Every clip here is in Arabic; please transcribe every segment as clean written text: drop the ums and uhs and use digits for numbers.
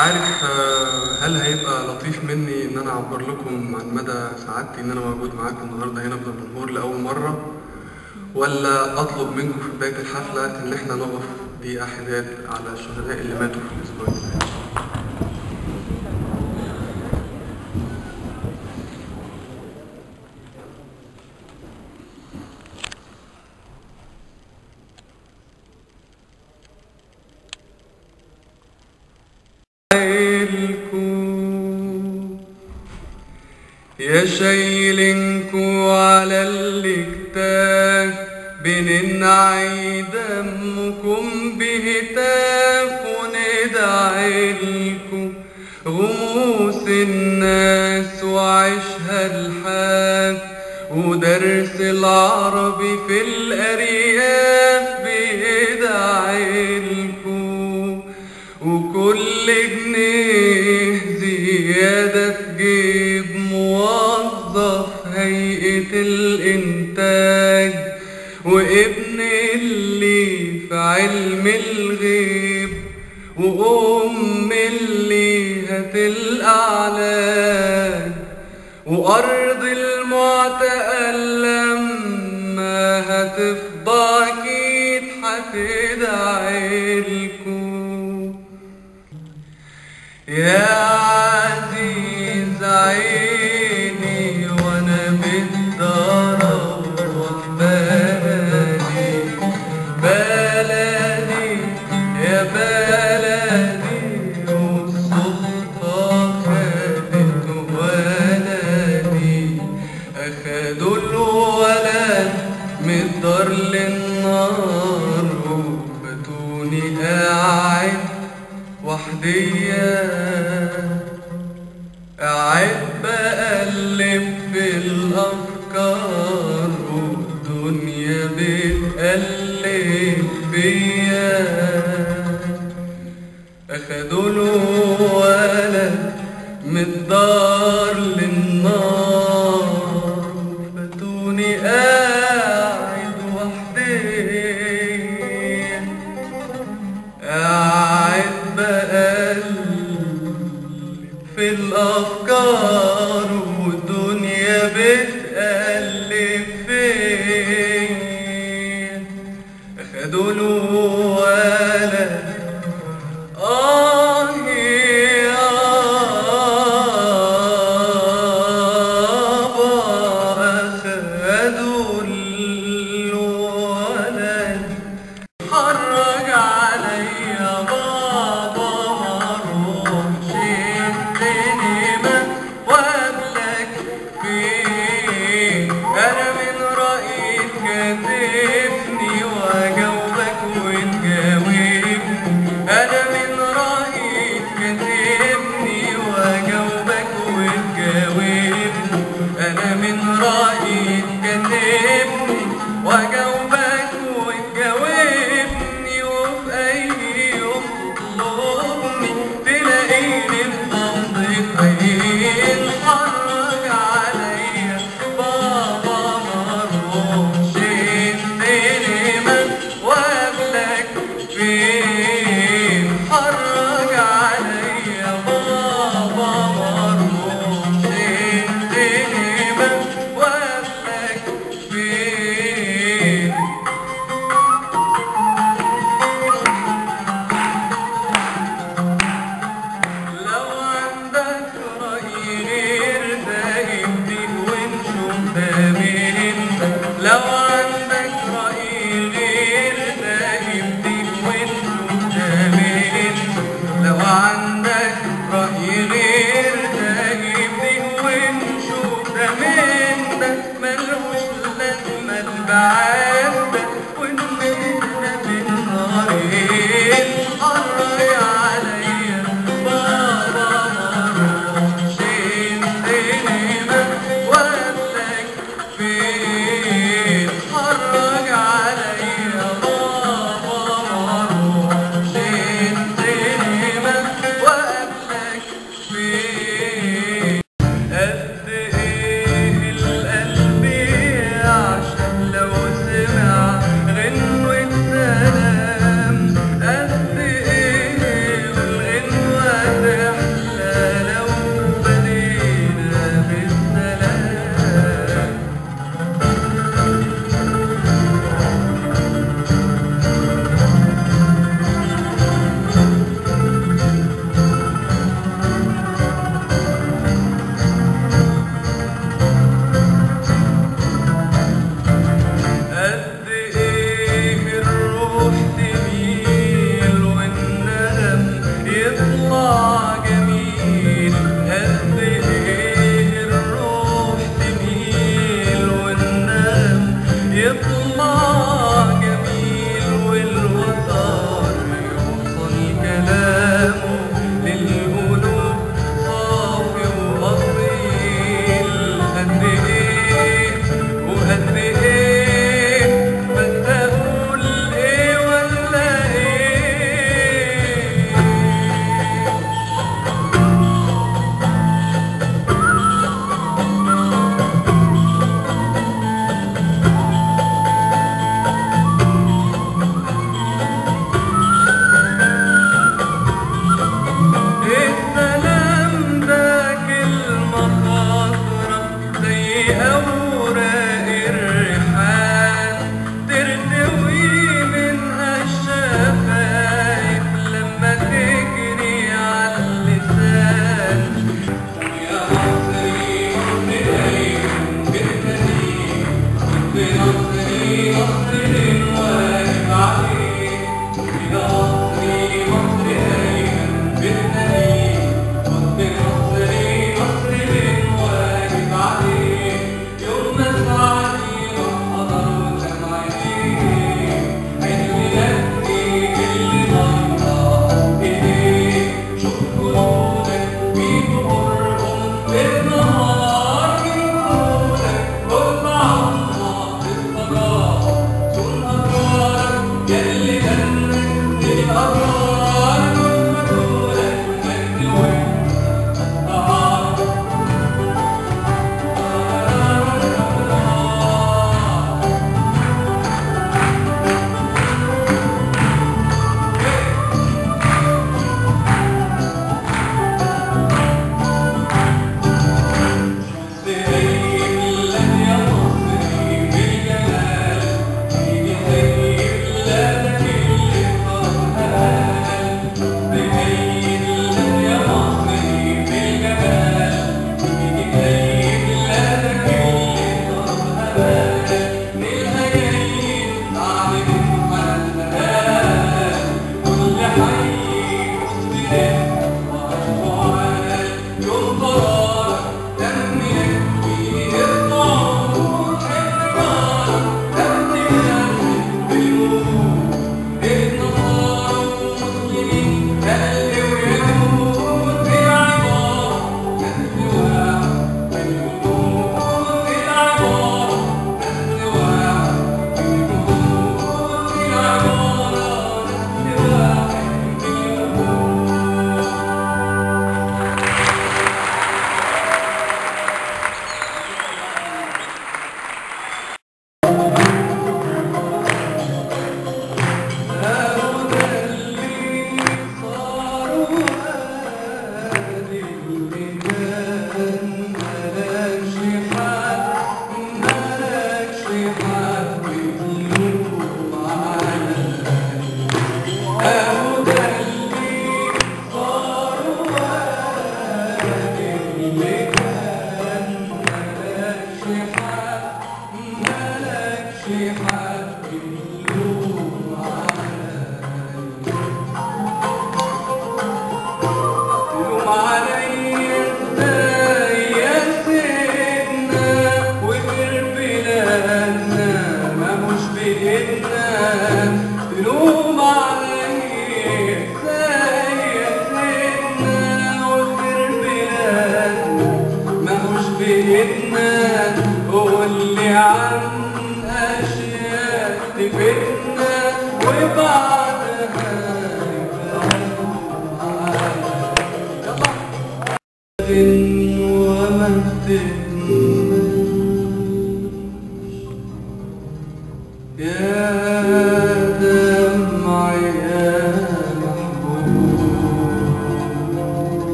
عارف هل هيبقى لطيف مني ان انا اعبر لكم عن مدى سعادتي ان انا موجود معاكم النهارده هنا في دمنهور لاول مره، ولا اطلب منكم في بدايه الحفله ان احنا نقف دقيقه حداد على الشهداء اللي ماتوا في الاسبوع اللي فات. يا شايلينكو على الكتاف بننعي دمكم بهتاف وندعيلكو غموس الناس وعيشها الحاف ودرس العربي في الأرياف بيدعيلكو وكل جنيه زيادة في جيب موظف هيئة الإنتاج وابن اللي في علم الغيب وأم اللي الأعلاج وأرض المعتقل لما هتفضى أكيد هتدعيلكو. يا عزيز عيني وانا بالدروح بلدي بلدي يا بلدي والسلطة خدت ولدي اخدوا الولد من الدار للنار وفاتوني قاعد وحدية قاعد بقلب في الأفكار والدنيا بتقلب فيا أخدوا الولد من الدار للنار فاتوني قاعد وحدية قاعد بقلب في الأفكار والدنيا بتقلب فيا أخدوا الولد أخدوا الولد حرج عليا بابا مروحش السينما وقبلك فين أنا من رأيك كاتفني وأجاوبك وتجاوبني أنا من رأيك كاتفني وأجاوبك وتجاوبني أنا من رأيك كاتفني وأجاوبك وتجاوبني وفي أي يوم تطلبني تلاقيني بغمضة عين حرج عليا بابا مروحش السينما وقبلك فين حرج عليا بابا مروحش السينما وقبلك فين. لو عندك رأي غير ده ابدي ونشوف ده منين لو عندك رأي غير ده ابدي ونشوف ده منين لو عندك رأي غير ده ابدي ونشوف ده من ده ملوش لازمة البعاد ده ونمنا من نارين حرج عليا بابا مروحش السينما وقبلك فين حرج عليا بابا مروحش السينما وقبلك فين. قد ايه القلب عشان لو سمع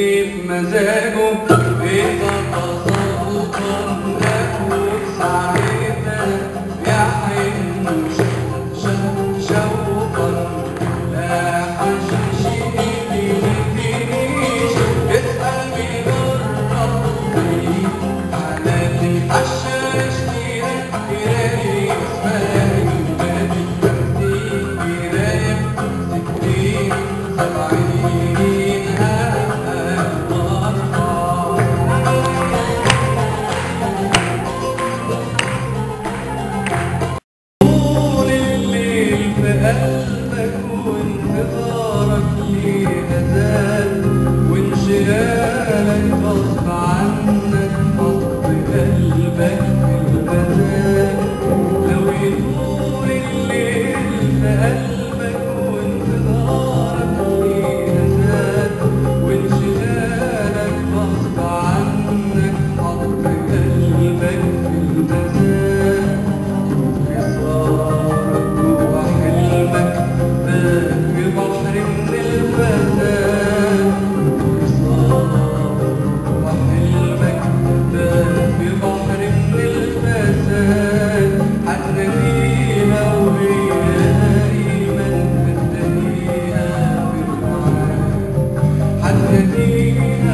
كيف مزاجه بتتصرفا لك ساعتها يحن شوقا لا حشيش بيدينيش اسأل بجربني على الحشاش تلاقي اسمها ينادي تمثيل قراية 60 70 طول الليل في قلبك وانتظارك ليها زاد وانشغالك غصب عنك حط قلبك في الغزال لو يطول الليل في قلبك وانتظارك ليها زاد وانشغالك غصب عنك حط قلبك في الغزال صارت جوا حلمك باب بحر من الفساد صارت جوا حلمك باب بحر من الفساد هتناديها وهي دايما هتلاقيها في الميعاد هتناديها